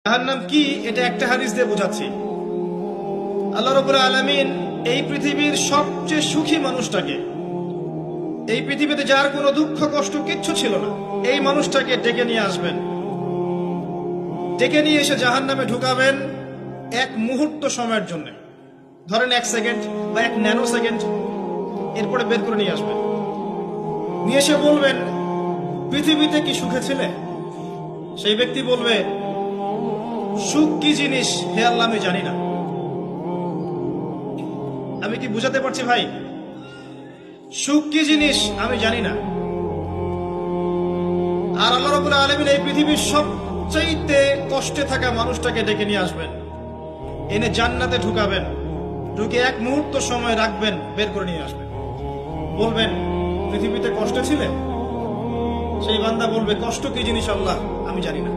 জাহান্নাম কি এটা একটা হাদিস দিয়ে বোঝাচ্ছি। আল্লাহ রাব্বুল আলামিন এই পৃথিবীর সবচেয়ে সুখী মানুষটাকে, এই পৃথিবীতে যার কোনো দুঃখ কষ্ট কিচ্ছু ছিল না, এই মানুষটাকে ডেকে নিয়ে আসবেন। ডেকে নিয়ে এসে জাহান্নামে ঢুকাবেন এক মুহূর্ত সময়ের জন্য, ধরেন 1 সেকেন্ড বা 1 ন্যানো সেকেন্ড। এরপরে বের করে নিয়ে আসবেন, নিয়ে এসে বলবেন পৃথিবীতে কি সুখে ছিলে? সেই ব্যক্তি বলবে সুখ কি জিনিস হে আল্লাহ আমি জানি না। আমি কি বুঝাতে পারছি ভাই? সুখ কি জিনিস আমি জানি না। আর আল্লাহ রাব্বুল আলামিন এই পৃথিবীর সবচাইতে কষ্টে থাকা মানুষটাকে ডেকে নিয়ে আসবেন, এনে জান্নাতে ঢুকাবেন, ঢুকে 1 মুহূর্ত সময় রাখবেন, বের করে নিয়ে আসবেন। বলবেন পৃথিবীতে কষ্টে ছিলে? সেই বান্দা বলবে কষ্ট কি জিনিস আল্লাহ আমি জানি না।